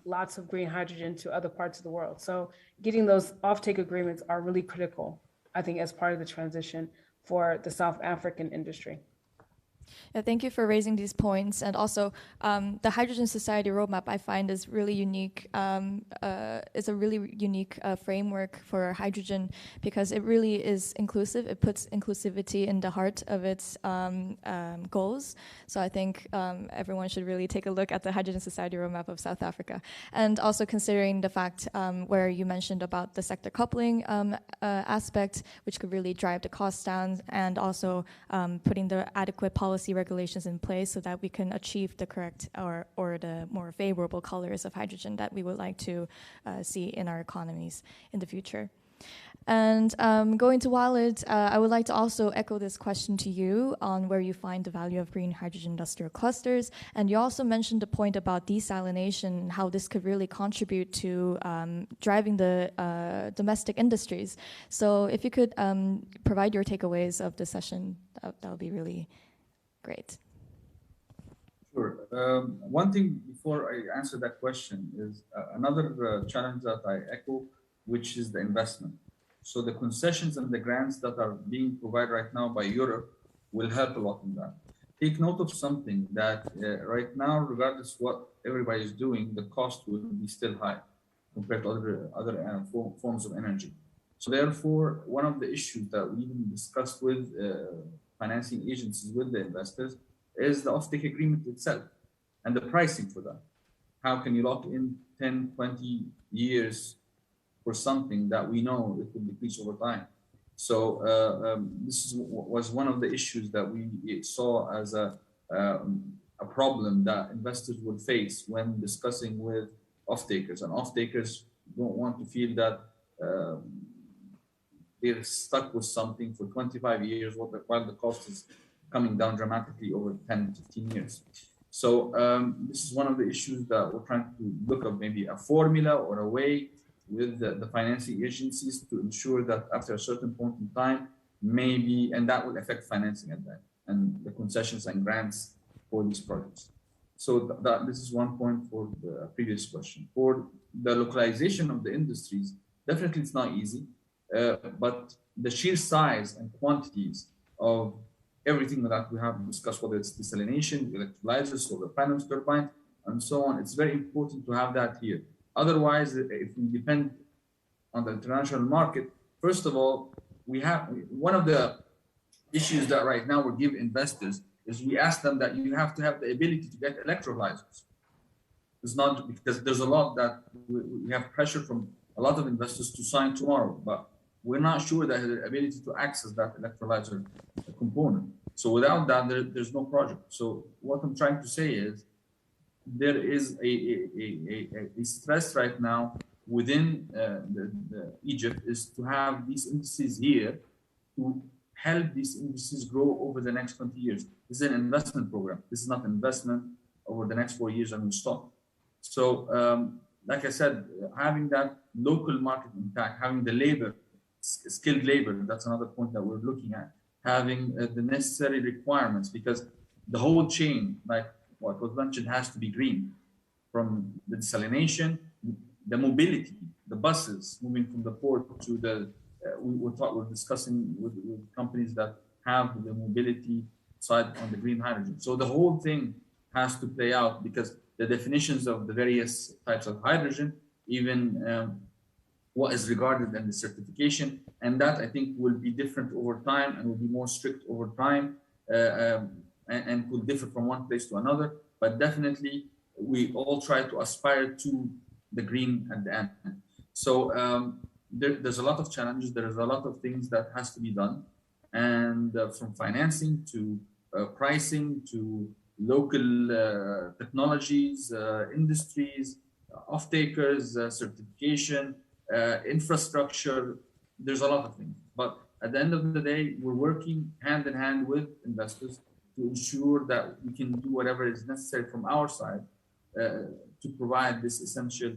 lots of green hydrogen to other parts of the world. So getting those offtake agreements are really critical, I think, as part of the transition for the South African industry. Yeah, thank you for raising these points. And also, the Hydrogen Society roadmap I find is really unique. It's a really unique framework for hydrogen because it really is inclusive. It puts inclusivity in the heart of its goals. So I think everyone should really take a look at the Hydrogen Society roadmap of South Africa. And also considering the fact where you mentioned about the sector coupling aspect, which could really drive the costs down, and also putting the adequate policy regulations in place so that we can achieve the correct or the more favorable colors of hydrogen that we would like to see in our economies in the future. And going to Waleid, I would like to also echo this question to you on where you find the value of green hydrogen industrial clusters. And you also mentioned the point about desalination and how this could really contribute to driving the domestic industries. So if you could provide your takeaways of the session, that would be really great. Sure. One thing before I answer that question is another challenge that I echo, which is the investment. So the concessions and the grants that are being provided right now by Europe will help a lot in that. Take note of something that right now, regardless what everybody is doing, the cost will be still high compared to other forms of energy. So therefore, one of the issues that we even discussed with financing agencies, with the investors, is the offtake agreement itself and the pricing for that. How can you lock in 10, 20 years for something that we know it will decrease over time? So this was one of the issues that we saw as a problem that investors would face when discussing with off-takers. And off-takers don't want to feel that they're stuck with something for 25 years while the cost is coming down dramatically over 10, 15 years. So this is one of the issues that we're trying to look at, maybe a formula or a way with the financing agencies to ensure that after a certain point in time, maybe, and that will affect financing at that, and the concessions and grants for these projects. So this is one point for the previous question. For the localization of the industries, definitely it's not easy, but the sheer size and quantities of everything that we have discussed, whether it's desalination, electrolyzers, solar panels, turbines, and so on, it's very important to have that here. Otherwise, if we depend on the international market, first of all, we have one of the issues that right now we give investors is we ask them that you have to have the ability to get electrolyzers. It's not because there's a lot that we have pressure from a lot of investors to sign tomorrow, but we're not sure that the ability to access that electrolyzer component. So without that, there's no project. So what I'm trying to say is there is a stress right now within Egypt is to have these industries here to help these industries grow over the next 20 years. This is an investment program. This is not an investment over the next 4 years and we'll stop. So, like I said, having that local market intact, having the labor, skilled labor, that's another point that we're looking at, having the necessary requirements, because the whole chain, like what was mentioned, has to be green. From the desalination, the mobility, the buses moving from the port to the, we're discussing with companies that have the mobility side on the green hydrogen. So the whole thing has to play out because the definitions of the various types of hydrogen, even what is regarded in the certification, and that I think will be different over time and will be more strict over time and will differ from one place to another. But definitely, we all try to aspire to the green at the end. So there's a lot of challenges. There's a lot of things that has to be done, and from financing to pricing to local technologies, industries, off-takers, certification, infrastructure. There's a lot of things. But at the end of the day, we're working hand in hand with investors to ensure that we can do whatever is necessary from our side to provide this essential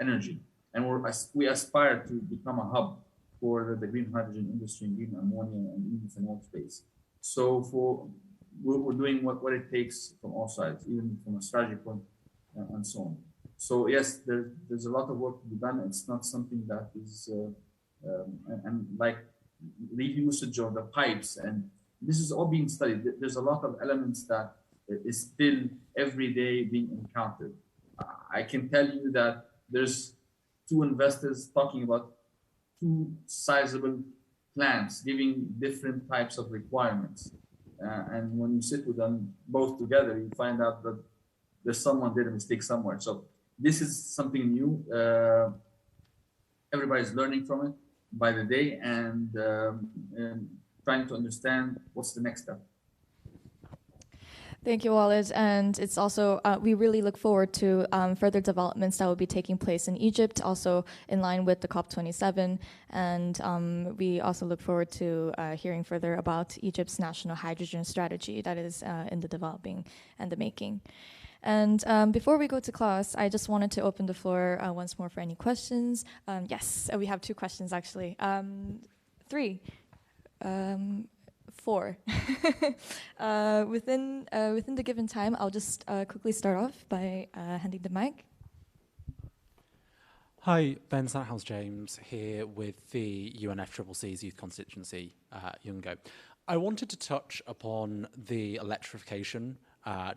energy. And we aspire to become a hub for the green hydrogen industry, green ammonia, and in the ethanol space. So we're doing what it takes from all sides, even from a strategy point and so on. So yes, there's a lot of work to be done. It's not something that is, and like reusage of the pipes, and this is all being studied. There's a lot of elements that is still every day being encountered. I can tell you that there's 2 investors talking about 2 sizable plants giving different types of requirements. And when you sit with them both together, you find out that there's someone did a mistake somewhere. So this is something new. Everybody's learning from it by the day and trying to understand what's the next step. Thank you, Waleid. And it's also, we really look forward to further developments that will be taking place in Egypt, also in line with the COP27. And we also look forward to hearing further about Egypt's national hydrogen strategy that is in the developing and the making. And before we go to Klaus, I just wanted to open the floor once more for any questions. Yes, we have 2 questions actually. 3. 4. Within the given time, I'll just quickly start off by handing the mic. Hi, Ben Sandhouse-James here with the UNFCCC's Youth Constituency, UNGO. I wanted to touch upon the electrification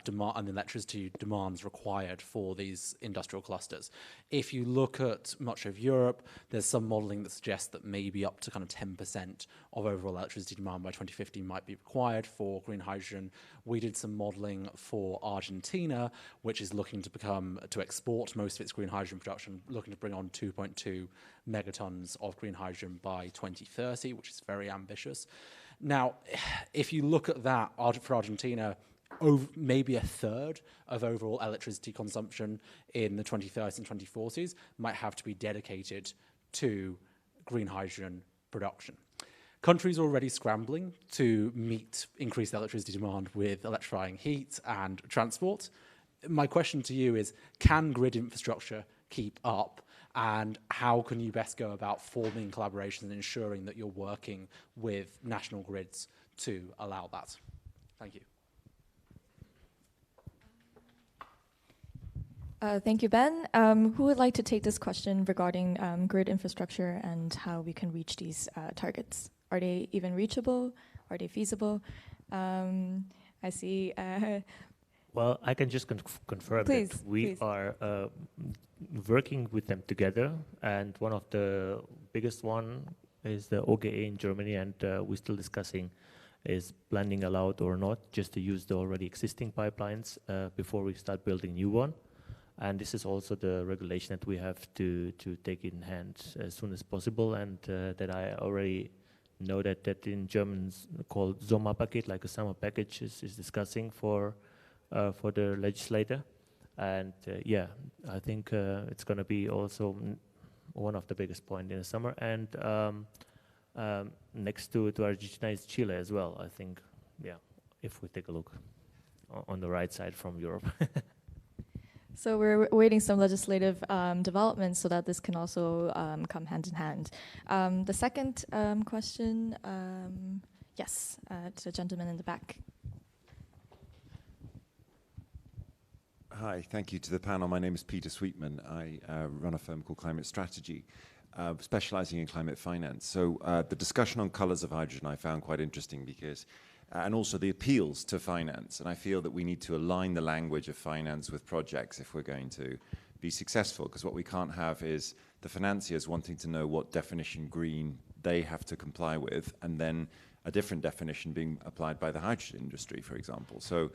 demand and the electricity demands required for these industrial clusters. If you look at much of Europe, there's some modelling that suggests that maybe up to kind of 10% of overall electricity demand by 2050 might be required for green hydrogen. We did some modelling for Argentina, which is looking to export most of its green hydrogen production, looking to bring on 2.2 megatons of green hydrogen by 2030, which is very ambitious. Now, if you look at that for Argentina, maybe a third of overall electricity consumption in the 2030s and 2040s might have to be dedicated to green hydrogen production. Countries are already scrambling to meet increased electricity demand with electrifying heat and transport. My question to you is, can grid infrastructure keep up? And how can you best go about forming collaborations and ensuring that you're working with national grids to allow that? Thank you. Thank you, Ben. Who would like to take this question regarding grid infrastructure and how we can reach these targets? Are they even reachable? Are they feasible? I see. Well, I can just confirm Please, that we please. are working with them together, and one of the biggest one is the OGE in Germany, and we're still discussing is blending allowed or not, just to use the already existing pipelines before we start building new one. And this is also the regulation that we have to take in hand as soon as possible, and that I already know that in German called Sommerpaket, like a summer package, is discussing for the legislator. And yeah, I think it's going to be also one of the biggest points in the summer. And next to Argentina is Chile as well, I think. Yeah, if we take a look on the right side from Europe. So we're awaiting some legislative developments so that this can also come hand in hand. The second question, yes, to the gentleman in the back. Hi, thank you to the panel. My name is Peter Sweetman. I run a firm called Climate Strategy, specializing in climate finance. So the discussion on colors of hydrogen I found quite interesting because and also the appeals to finance. And I feel that we need to align the language of finance with projects if we're going to be successful, because what we can't have is the financiers wanting to know what definition green they have to comply with, and then a different definition being applied by the hydrogen industry, for example. So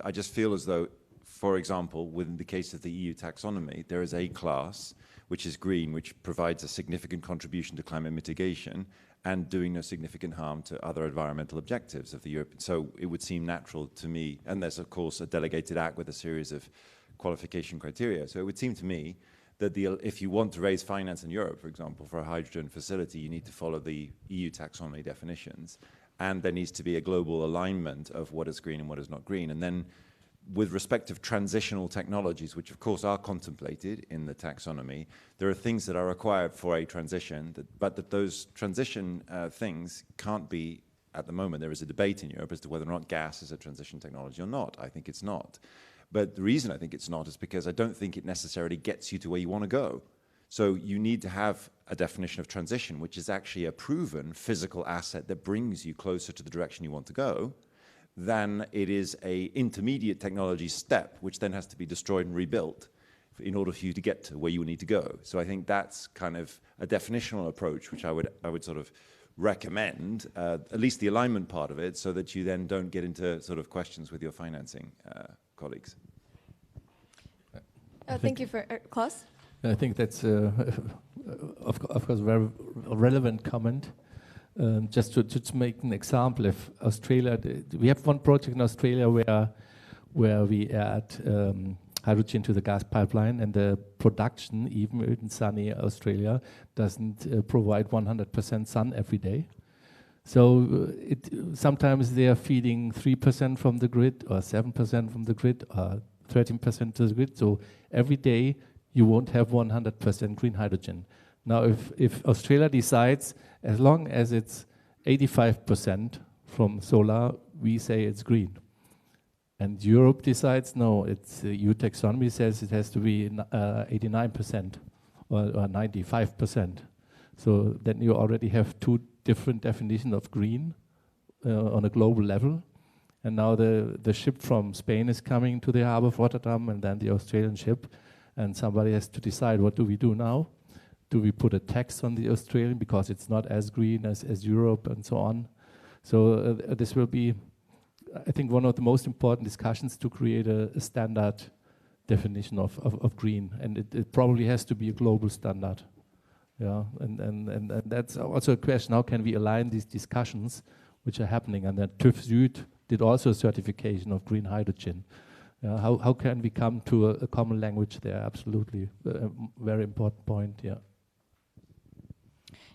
I just feel as though, for example, within the case of the EU taxonomy, there is a class which is green, which provides a significant contribution to climate mitigation, and doing no significant harm to other environmental objectives of the European. So it would seem natural to me, and there's of course a delegated act with a series of qualification criteria. So it would seem to me that if you want to raise finance in Europe, for example, for a hydrogen facility, you need to follow the EU taxonomy definitions, and there needs to be a global alignment of what is green and what is not green. And then with respect of transitional technologies, which of course are contemplated in the taxonomy, there are things that are required for a transition, but that those transition things can't be, at the moment, there is a debate in Europe as to whether or not gas is a transition technology or not. I think it's not. But the reason I think it's not is because I don't think it necessarily gets you to where you want to go. So you need to have a definition of transition, which is actually a proven physical asset that brings you closer to the direction you want to go, than it is a intermediate technology step, which then has to be destroyed and rebuilt in order for you to get to where you need to go. So I think that's kind of a definitional approach, which I would sort of recommend, at least the alignment part of it, so that you then don't get into sort of questions with your financing colleagues. Thank you for Klaus. I think that's, of course, a very relevant comment. Just to make an example, if Australia, we have one project in Australia where we add hydrogen to the gas pipeline, and the production, even in sunny Australia, doesn't provide 100% sun every day. So sometimes they are feeding 3% from the grid, or 7% from the grid, or 13% to the grid. So every day you won't have 100% green hydrogen. Now, if Australia decides, as long as it's 85% from solar, we say it's green. And Europe decides, no, it's EU taxonomy says it has to be 89% or 95%. So then you already have two different definitions of green on a global level. And now the ship from Spain is coming to the harbor of Rotterdam, and then the Australian ship, and somebody has to decide, what do we do now? Do we put a tax on the Australian because it's not as green as Europe and so on? So this will be, I think, one of the most important discussions to create a standard definition of green, and it probably has to be a global standard. Yeah, and that's also a question: how can we align these discussions which are happening? And then TÜV Süd did also a certification of green hydrogen. How can we come to a common language there? Absolutely, very important point. Yeah.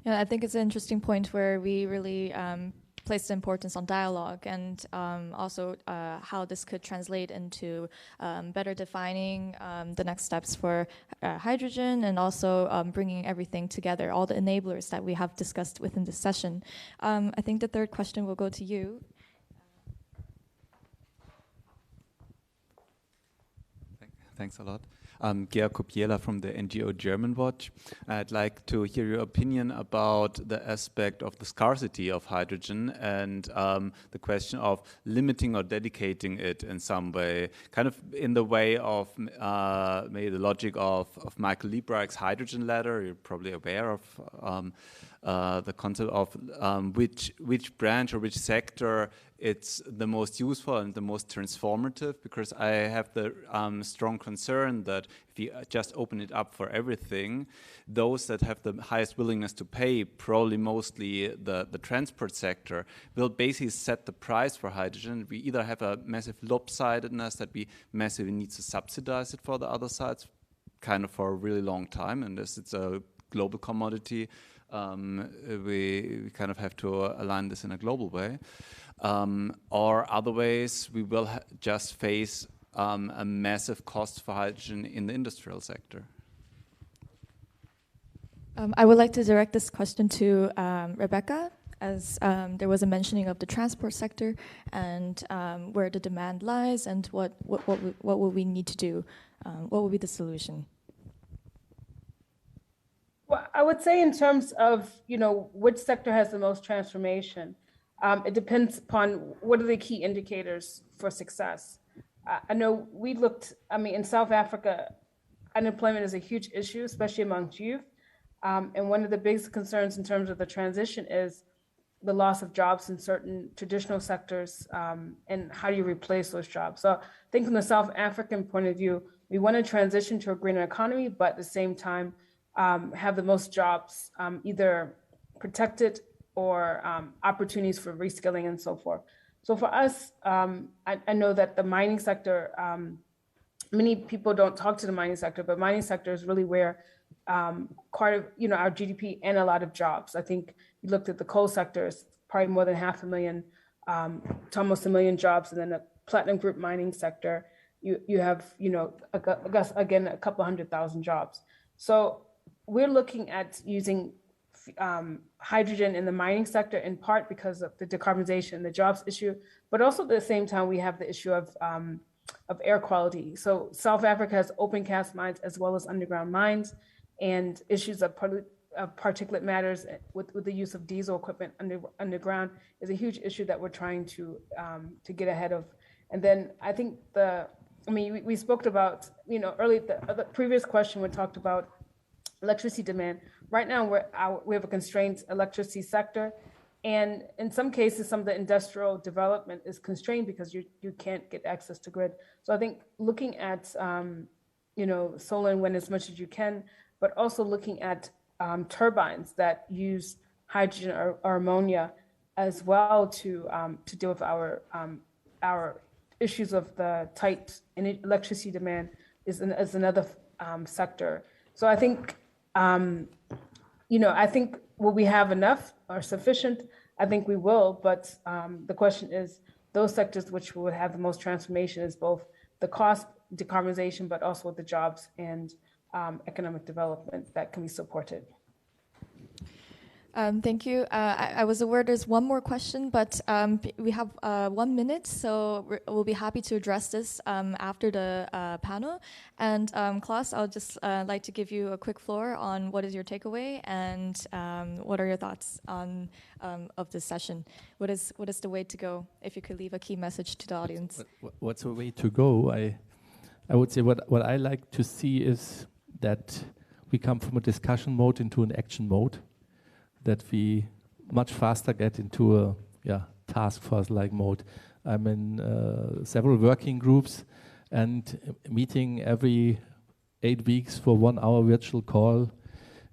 Yeah, I think it's an interesting point where we really place the importance on dialogue, and also how this could translate into better defining the next steps for hydrogen, and also bringing everything together, all the enablers that we have discussed within this session. I think the third question will go to you. Thanks a lot. I'm Georg Kopiela from the NGO German Watch. I'd like to hear your opinion about the aspect of the scarcity of hydrogen and the question of limiting or dedicating it in some way, kind of in the way of maybe the logic of Michael Liebreich's hydrogen ladder. You're probably aware of the concept of which branch or which sector it's the most useful and the most transformative, because I have the strong concern that if you just open it up for everything, those that have the highest willingness to pay, probably mostly the transport sector, will basically set the price for hydrogen. We either have a massive lopsidedness that we massively need to subsidize it for the other sides, kind of for a really long time, and as it's a global commodity, we kind of have to align this in a global way. Or other ways, we will just face a massive cost for hydrogen in the industrial sector. I would like to direct this question to Rebecca, as there was a mentioning of the transport sector and where the demand lies and what will we need to do? What will be the solution? Well, I would say in terms of, which sector has the most transformation, it depends upon what are the key indicators for success. I know in South Africa, unemployment is a huge issue, especially amongst youth. And one of the biggest concerns in terms of the transition is the loss of jobs in certain traditional sectors, and how do you replace those jobs? So I think from the South African point of view, we want to transition to a greener economy, but at the same time, have the most jobs either protected or opportunities for reskilling and so forth. So for us, I know that the mining sector, many people don't talk to the mining sector, but mining sector is really where part of our GDP and a lot of jobs. I think you looked at the coal sector, it's probably more than 500,000 to almost 1 million jobs, and then the platinum group mining sector, you have I guess again a couple 100,000 jobs. So we're looking at using hydrogen in the mining sector in part because of the decarbonization, the jobs issue, but also at the same time we have the issue of air quality. So South Africa has open cast mines as well as underground mines, and issues of particulate matters with the use of diesel equipment underground is a huge issue that we're trying to get ahead of. And then I think we spoke about early the previous question we talked about electricity demand. Right now, we have a constrained electricity sector, and in some cases, some of the industrial development is constrained because you can't get access to grid. So I think looking at solar and wind as much as you can, but also looking at turbines that use hydrogen or ammonia as well to deal with our issues of the tight electricity demand is another sector. So I think. I think will we have enough or sufficient? I think we will, but the question is those sectors which would have the most transformation is both the cost decarbonization, but also the jobs and economic development that can be supported. Thank you. I was aware there's one more question, but we have 1 minute, so we'll be happy to address this after the panel. And Klaus, I'll just like to give you a quick floor on what is your takeaway and what are your thoughts on of this session. What is the way to go? If you could leave a key message to the audience. What's the way to go? I would say what I like to see is that we come from a discussion mode into an action mode, that we much faster get into a task force-like mode. I'm in several working groups and meeting every 8 weeks for 1 hour virtual call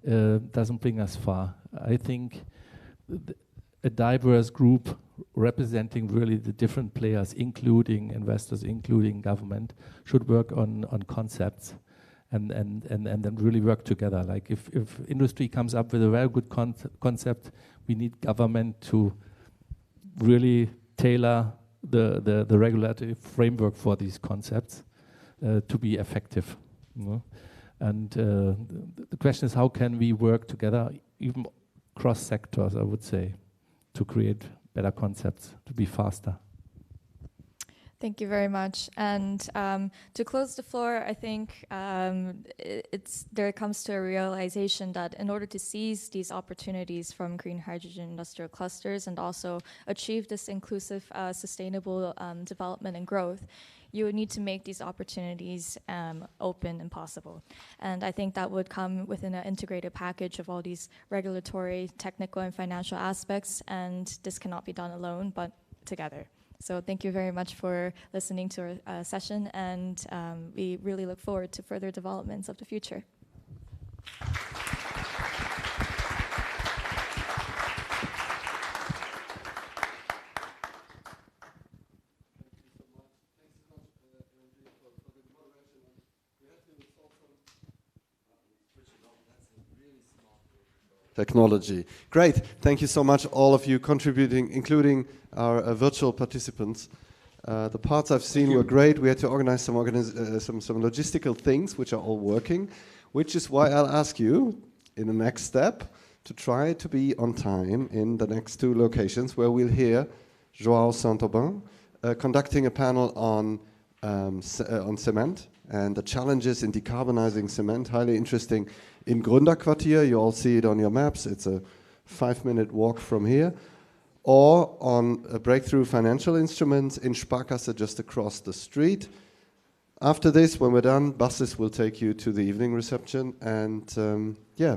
doesn't bring us far. I think a diverse group representing really the different players, including investors, including government, should work on concepts. And then really work together. Like if industry comes up with a very good concept, we need government to really tailor the regulatory framework for these concepts to be effective. And the question is, how can we work together, even cross sectors, I would say, to create better concepts, to be faster. Thank you very much. And to close the floor, I think there comes to a realization that in order to seize these opportunities from green hydrogen industrial clusters and also achieve this inclusive, sustainable development and growth, you would need to make these opportunities open and possible. And I think that would come within an integrated package of all these regulatory, technical, and financial aspects, and this cannot be done alone, but together. So thank you very much for listening to our session, and we really look forward to further developments of the future. Technology. Great. Thank you so much, all of you contributing, including our virtual participants. The parts I've seen were great. We had to organize some logistical things, which are all working, which is why I'll ask you, in the next step, to try to be on time in the next two locations, where we'll hear João Saint-Aubin conducting a panel on cement and the challenges in decarbonizing cement. Highly interesting. In Gründerquartier, you all see it on your maps. It's a 5-minute walk from here. Or on breakthrough financial instruments in Sparkasse, just across the street. After this, when we're done, buses will take you to the evening reception. And yeah,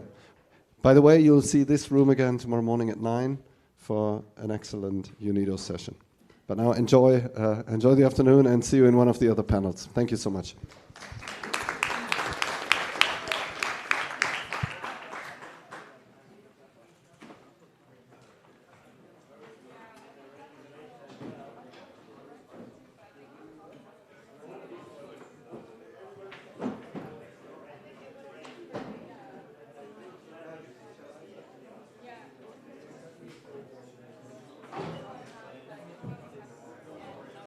by the way, you'll see this room again tomorrow morning at 9 for an excellent UNIDO session. But now enjoy the afternoon and see you in one of the other panels. Thank you so much.